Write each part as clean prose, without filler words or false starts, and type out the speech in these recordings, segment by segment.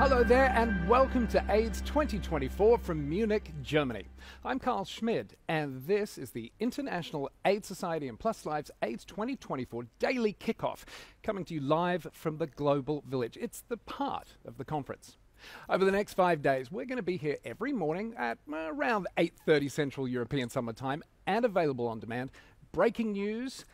Hello there and welcome to AIDS 2024 from Munich, Germany. I'm Karl Schmid and this is the International AIDS Society and Plus Lives AIDS 2024 Daily Kickoff, coming to you live from the Global Village. It's the part of the conference. Over the next 5 days, we're going to be here every morning at around 8:30 Central European Summer Time and available on demand, breaking news,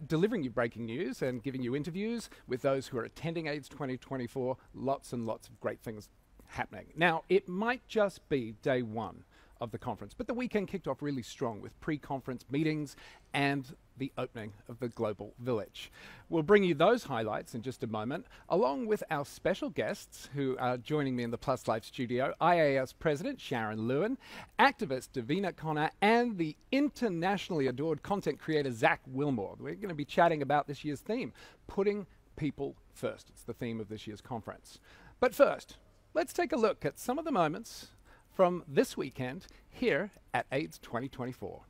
delivering you breaking news and giving you interviews with those who are attending AIDS 2024. Lots and lots of great things happening. Now, it might just be day one of the conference, but the weekend kicked off really strong with pre-conference meetings and the opening of the Global Village. We'll bring you those highlights in just a moment, along with our special guests who are joining me in the Plus Life studio, IAS President Sharon Lewin, activist Davina Conner, and the internationally adored content creator Willmore. We're going to be chatting about this year's theme, putting people first. It's the theme of this year's conference. But first, let's take a look at some of the moments from this weekend here at AIDS 2024.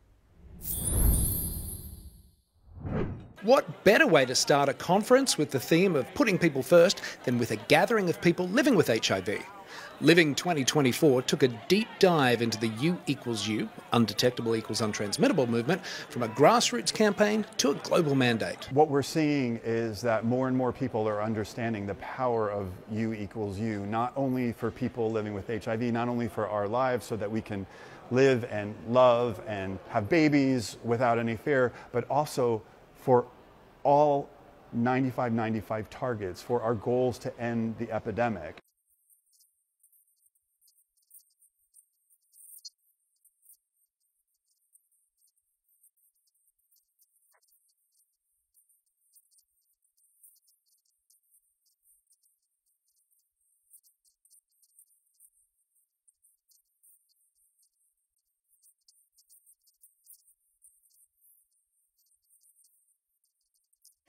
What better way to start a conference with the theme of putting people first than with a gathering of people living with HIV? Living 2024 took a deep dive into the U equals U, undetectable equals untransmittable movement, from a grassroots campaign to a global mandate. What we're seeing is that more and more people are understanding the power of U equals U, not only for people living with HIV, not only for our lives so that we can live and love and have babies without any fear, but also for all 95 targets, for our goals to end the epidemic.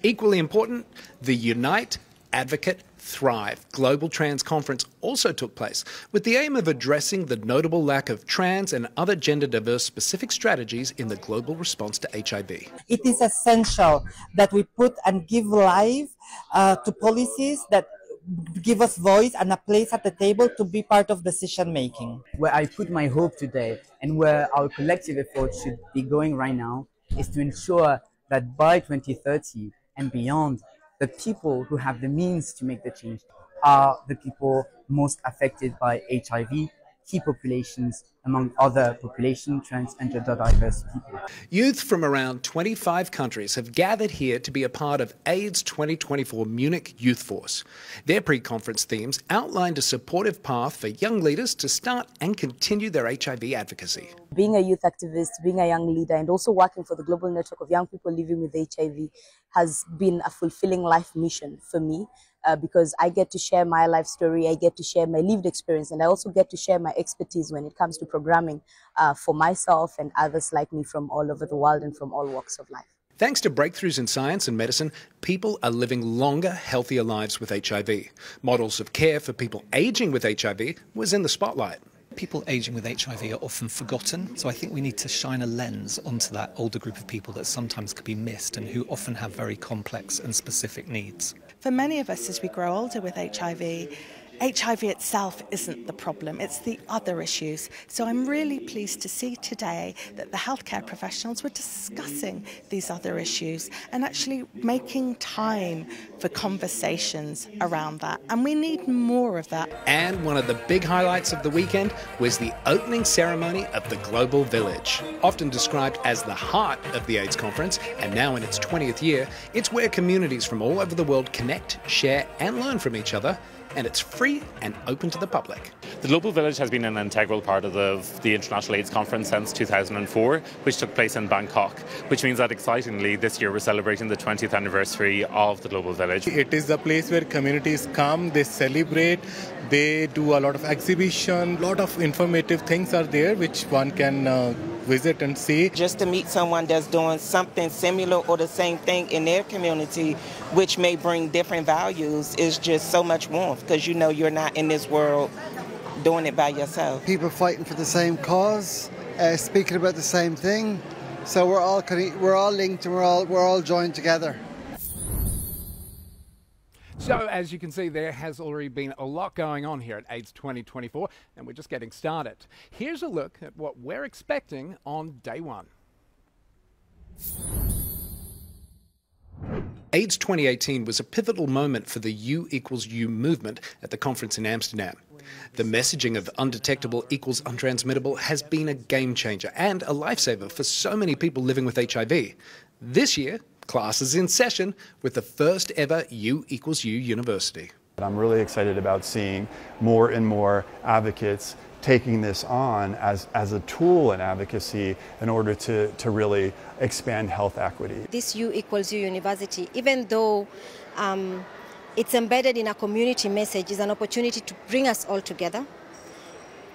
Equally important, the Unite, Advocate, Thrive Global Trans Conference also took place with the aim of addressing the notable lack of trans and other gender diverse specific strategies in the global response to HIV. It is essential that we put and give life to policies that give us voice and a place at the table to be part of decision making. Where I put my hope today and where our collective effort should be going right now is to ensure that by 2030 and beyond, the people who have the means to make the change are the people most affected by HIV, key populations among other population, trans and gender diverse people. Youth from around 25 countries have gathered here to be a part of AIDS 2024 Munich Youth Force. Their pre-conference themes outlined a supportive path for young leaders to start and continue their HIV advocacy. Being a youth activist, being a young leader, and also working for the global network of young people living with HIV has been a fulfilling life mission for me. Because I get to share my life story, I get to share my lived experience, and I also get to share my expertise when it comes to programming for myself and others like me from all over the world and from all walks of life. Thanks to breakthroughs in science and medicine, people are living longer, healthier lives with HIV. Models of care for people aging with HIV was in the spotlight. People aging with HIV are often forgotten, so I think we need to shine a lens onto that older group of people that sometimes could be missed and who often have very complex and specific needs. For many of us as we grow older with HIV, HIV itself isn't the problem, it's the other issues. So I'm really pleased to see today that the healthcare professionals were discussing these other issues and actually making time for conversations around that. And we need more of that. And one of the big highlights of the weekend was the opening ceremony of the Global Village. Often described as the heart of the AIDS conference, and now in its 20th year, it's where communities from all over the world connect, share and learn from each other. And it's free and open to the public. The Global Village has been an integral part of the International AIDS Conference since 2004, which took place in Bangkok, which means that excitingly this year we're celebrating the 20th anniversary of the Global Village. It is the place where communities come, they celebrate, they do a lot of exhibition, a lot of informative things are there which one can visit and see. Just to meet someone that's doing something similar or the same thing in their community, which may bring different values, is just so much warmth because you know you're not in this world doing it by yourself. People fighting for the same cause, speaking about the same thing, so we're all linked and we're all joined together. So, as you can see, there has already been a lot going on here at AIDS 2024, and we're just getting started. Here's a look at what we're expecting on day one. AIDS 2018 was a pivotal moment for the U=U movement at the conference in Amsterdam. The messaging of undetectable equals untransmittable has been a game changer and a lifesaver for so many people living with HIV. This year, class is in session with the first ever U=U University. I'm really excited about seeing more and more advocates taking this on as a tool in advocacy in order to really expand health equity. This U=U University, even though it's embedded in a community message, is an opportunity to bring us all together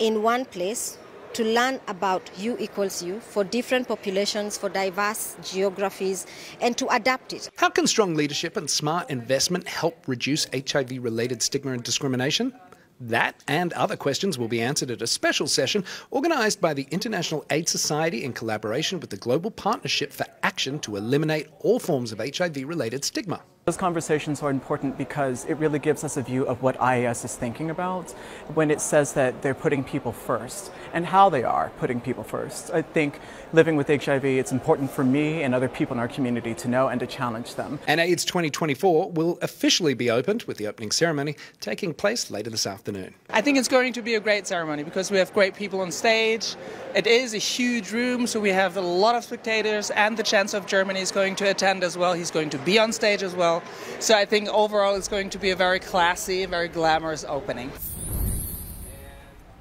in one place to learn about U=U for different populations, for diverse geographies, and to adapt it. How can strong leadership and smart investment help reduce HIV-related stigma and discrimination? That and other questions will be answered at a special session organised by the International AIDS Society in collaboration with the Global Partnership for Action to Eliminate All Forms of HIV-related Stigma. Those conversations are important because it really gives us a view of what IAS is thinking about when it says that they're putting people first and how they are putting people first. I think living with HIV, it's important for me and other people in our community to know and to challenge them. And AIDS 2024 will officially be opened with the opening ceremony taking place later this afternoon. I think it's going to be a great ceremony because we have great people on stage. It is a huge room, so we have a lot of spectators, and the Chancellor of Germany is going to attend as well. He's going to be on stage as well. So I think overall it's going to be a very classy, very glamorous opening.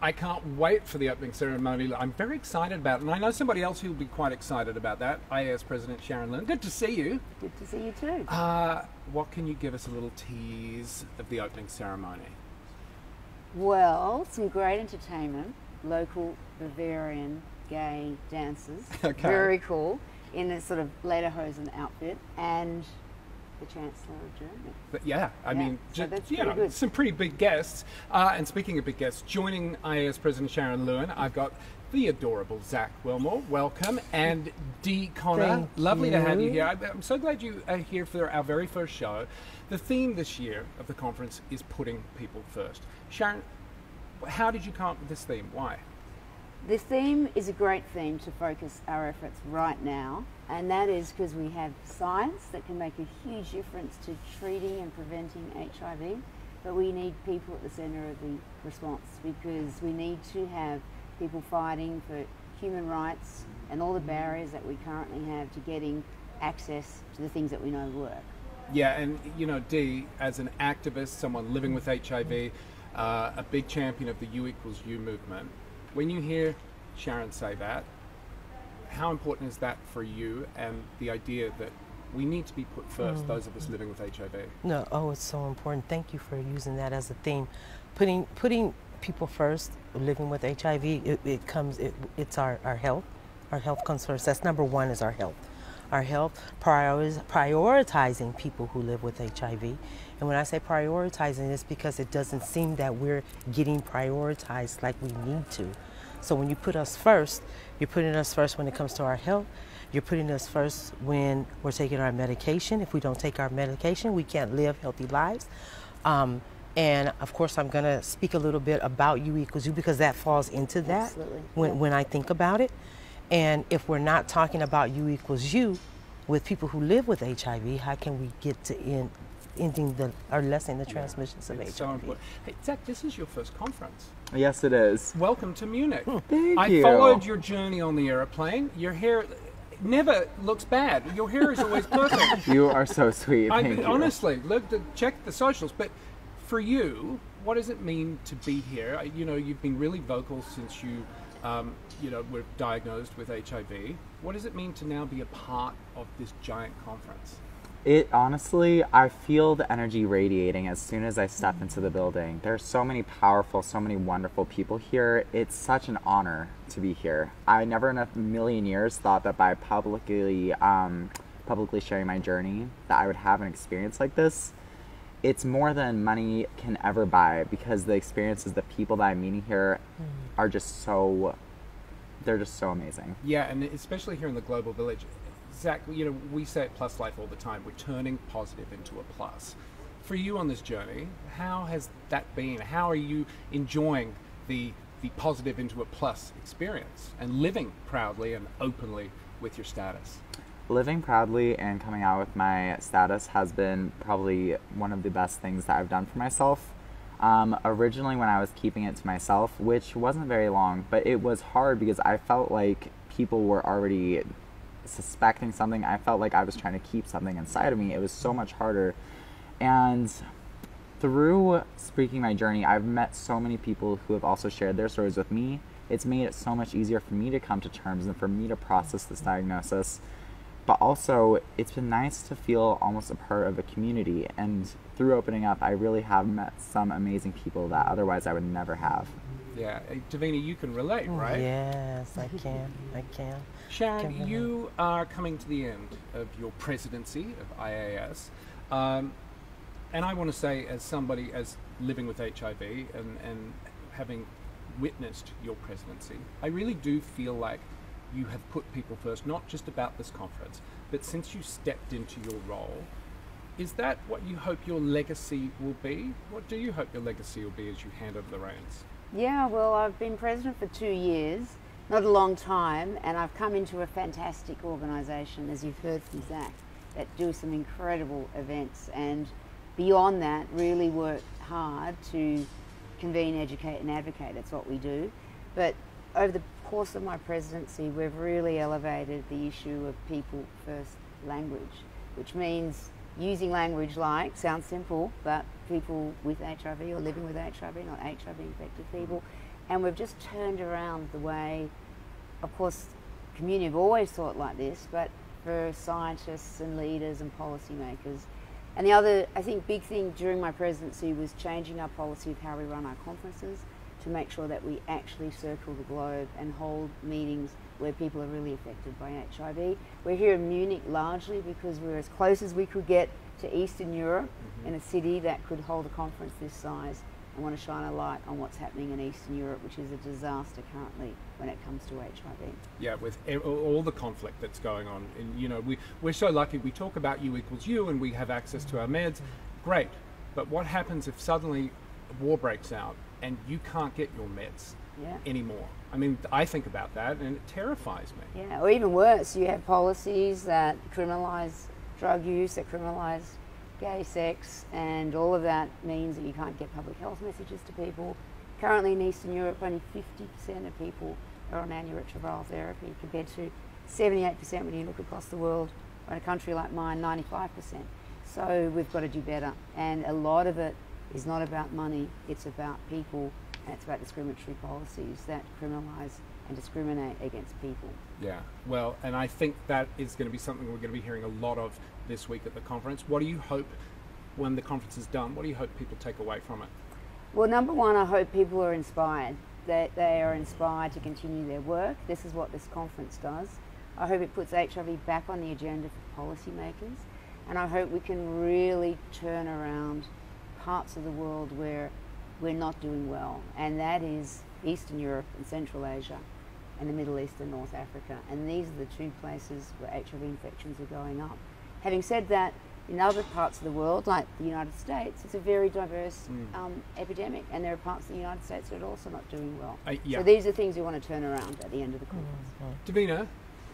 I can't wait for the opening ceremony. I'm very excited about it, and I know somebody else who will be quite excited about that, IAS President Sharon Lewin. Good to see you. Good to see you too. What can you give us a little tease of the opening ceremony? Well, some great entertainment, local Bavarian gay dancers, very cool, in a sort of lederhosen outfit, and the Chancellor of Germany. But yeah, I mean, so that's pretty good. Some pretty big guests. And speaking of big guests, joining IAS President Sharon Lewin, I've got the adorable Zach Willmore, welcome, and Dee Conner. Lovely to have you here. I'm so glad you are here for our very first show. The theme this year of the conference is putting people first. Sharon, how did you come up with this theme? Why? The theme is a great theme to focus our efforts right now, and that is because we have science that can make a huge difference to treating and preventing HIV, but we need people at the centre of the response because we need to have people fighting for human rights and all the barriers that we currently have to getting access to the things that we know work. Yeah, and you know, Dee, as an activist, someone living with HIV, a big champion of the U=U movement, when you hear Sharon say that, how important is that for you and the idea that we need to be put first, those of us living with HIV? No, it's so important. Thank you for using that as a theme. Putting people first, living with HIV, it's our health comes first. That's number one, is our health. Our health, prioritizing people who live with HIV. And when I say prioritizing, it's because it doesn't seem that we're getting prioritized like we need to. So when you put us first, you're putting us first when it comes to our health. You're putting us first when we're taking our medication. If we don't take our medication, we can't live healthy lives. And of course, I'm going to speak a little bit about U=U because that falls into that when I think about it. And if we're not talking about U=U with people who live with HIV, how can we get to ending or lessening the transmissions of HIV? So important. Hey, Zach, this is your first conference. Yes, it is. Welcome to Munich. Thank you. I followed your journey on the aeroplane. Your hair never looks bad. Your hair is always perfect. You are so sweet. Thank you. Honestly, check the socials. But for you, what does it mean to be here? You know, you've been really vocal since you were diagnosed with HIV. What does it mean to now be a part of this giant conference? It honestly, I feel the energy radiating as soon as I step into the building. There's so many powerful, so many wonderful people here. It's such an honor to be here. I never in a million years thought that by publicly sharing my journey that I would have an experience like this. It's more than money can ever buy because the experiences, the people that I'm meeting here are just so, they're just so amazing. Yeah, and especially here in the Global Village. Zach, you know, we say at Plus Life all the time, we're turning positive into a plus. for you on this journey, how has that been? How are you enjoying the positive into a plus experience and living proudly and openly with your status? Living proudly and coming out with my status has been probably one of the best things that I've done for myself. Originally when I was keeping it to myself, which wasn't very long, but it was hard because I felt like people were already suspecting something. I felt like I was trying to keep something inside of me. It was so much harder. And through speaking my journey, I've met so many people who have also shared their stories with me. It's made it so much easier for me to come to terms and for me to process this diagnosis. But also, it's been nice to feel almost a part of a community. And through opening up, I really have met some amazing people that otherwise I would never have. Yeah, Davina, you can relate, right? Yes, I can. I can. Sharon, you are coming to the end of your presidency of IAS. And I want to say, as somebody as living with HIV and having witnessed your presidency, I really do feel like you have put people first, not just about this conference, but since you stepped into your role. Is that what you hope your legacy will be? What do you hope your legacy will be as you hand over the reins? Yeah, well, I've been president for 2 years, not a long time, and I've come into a fantastic organisation, as you've heard from Zach, that do some incredible events, and beyond that, really work hard to convene, educate and advocate. That's what we do. But over the course of my presidency, we've really elevated the issue of people first language, which means using language like, sounds simple, but people with HIV or living with HIV, not HIV infected people. And we've just turned around the way, of course, community have always thought like this, but for scientists and leaders and policymakers. And the other, I think, big thing during my presidency was changing our policy of how we run our conferences to make sure that we actually circle the globe and hold meetings where people are really affected by HIV. We're here in Munich largely because we're as close as we could get to Eastern Europe in a city that could hold a conference this size. I want to shine a light on what's happening in Eastern Europe, which is a disaster currently when it comes to HIV. Yeah, with all the conflict that's going on. And, you know, we're so lucky. We talk about U equals U and we have access to our meds. Great. But what happens if suddenly war breaks out and you can't get your meds anymore? I mean, I think about that and it terrifies me. Yeah, or even worse, you have policies that criminalise drug use, that criminalise gay sex, and all of that means that you can't get public health messages to people. Currently in Eastern Europe, only 50% of people are on antiretroviral therapy compared to 78% when you look across the world, or in a country like mine, 95%. So we've got to do better, and a lot of it is not about money, it's about people, and it's about discriminatory policies that criminalise and discriminate against people. Yeah, well, and I think that is going to be something we're going to be hearing a lot of this week at the conference. What do you hope, when the conference is done, what do you hope people take away from it? Well, number one, I hope people are inspired, that they are inspired to continue their work. This is what this conference does. I hope it puts HIV back on the agenda for policymakers, and I hope we can really turn around parts of the world where we're not doing well, and that is Eastern Europe and Central Asia and the Middle East and North Africa. And these are the two places where HIV infections are going up. Having said that, in other parts of the world, like the United States, it's a very diverse epidemic, and there are parts of the United States that are also not doing well. So these are things we want to turn around at the end of the conference. Davina,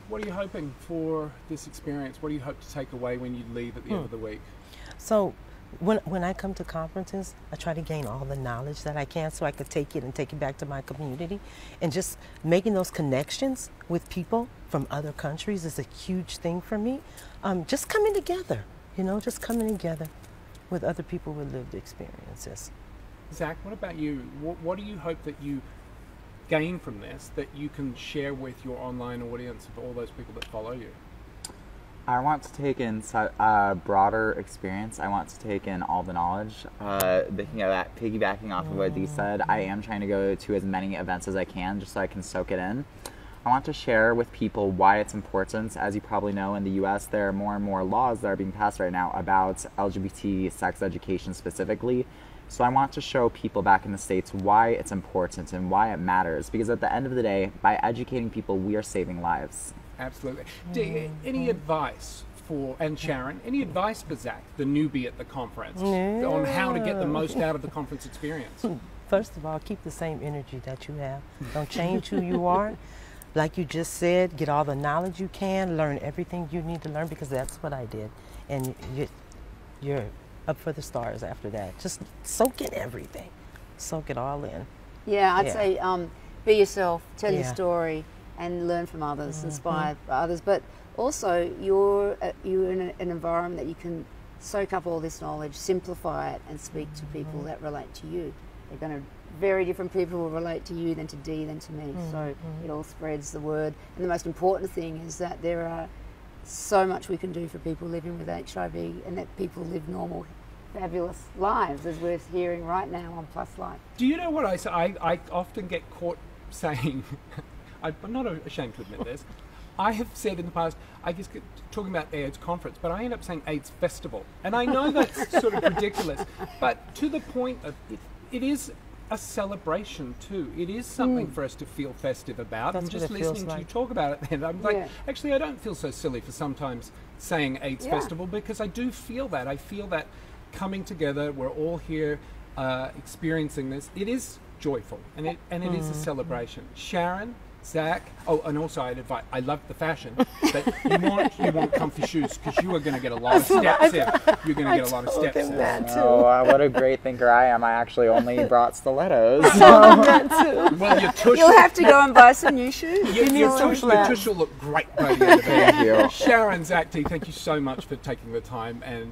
what are you hoping for this experience? What do you hope to take away when you leave at the end of the week? So when I come to conferences, I try to gain all the knowledge that I can so I could take it and take it back to my community. And just making those connections with people from other countries is a huge thing for me. Just coming together, you know, just coming together with other people with lived experiences. Zach, what about you? What do you hope that you gain from this that you can share with your online audience of all those people that follow you? I want to take in a broader experience. I want to take in all the knowledge. Thinking of that, piggybacking off of what Dee said, I am trying to go to as many events as I can just so I can soak it in. I want to share with people why it's important. As you probably know, in the US, there are more and more laws that are being passed right now about LGBT sex education specifically. So I want to show people back in the States why it's important and why it matters. Because at the end of the day, by educating people, we are saving lives. Absolutely. Any advice for, and Sharon, any advice for Zach, the newbie at the conference, on how to get the most out of the conference experience? First of all, keep the same energy that you have. Don't change who you are. Like you just said, get all the knowledge you can, learn everything you need to learn, because that's what I did. And you're up for the stars after that. Just soak in everything. Soak it all in. Yeah, I'd say be yourself, tell your story, and learn from others, inspire others. But also, you're in an environment that you can soak up all this knowledge, simplify it, and speak to people that relate to you. They're going to, very different people will relate to you than to Dee than to me. So it all spreads the word. And the most important thing is that there are so much we can do for people living with HIV, and that people live normal, fabulous lives, as we're hearing right now on Plus Life. Do you know what I say? I often get caught saying, I'm not ashamed to admit this, I have said in the past, I guess talking about the AIDS conference, but I end up saying AIDS festival. And I know that's sort of ridiculous, but to the point of it is a celebration too. It is something for us to feel festive about. That's and just what it feels listening to like. you talk about it then, I'm like, actually I don't feel so silly for sometimes saying AIDS festival, because I do feel that. I feel that coming together, we're all here experiencing this. It is joyful, and it is a celebration. Sharon, Zach, oh, and also I love the fashion, but you want comfy shoes, because you are going to get a lot of steps in. You're going to get a lot of steps in. Oh, what a great thinker I am. I actually only brought stilettos. Well, you'll have to go and buy some new shoes. Your tush will look great by the end of it. Thank you. Sharon, Zach, Dee, thank you so much for taking the time and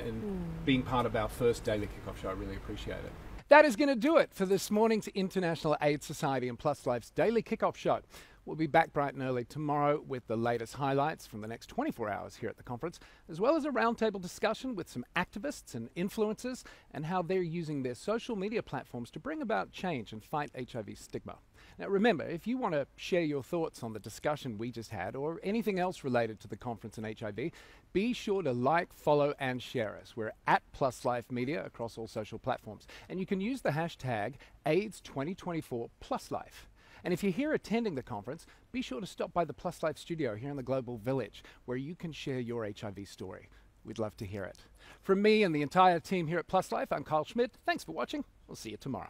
being part of our first daily kickoff show. I really appreciate it. That is going to do it for this morning's International AIDS Society and Plus Life's daily kickoff show. We'll be back bright and early tomorrow with the latest highlights from the next 24 hours here at the conference, as well as a roundtable discussion with some activists and influencers and how they're using their social media platforms to bring about change and fight HIV stigma. Now remember, if you want to share your thoughts on the discussion we just had or anything else related to the conference and HIV, be sure to like, follow and share us. We're at Plus Life Media across all social platforms, and you can use the hashtag AIDS2024PlusLife. And if you're here attending the conference, be sure to stop by the Plus Life studio here in the Global Village, where you can share your HIV story. We'd love to hear it. From me and the entire team here at Plus Life, I'm Karl Schmid. Thanks for watching. We'll see you tomorrow.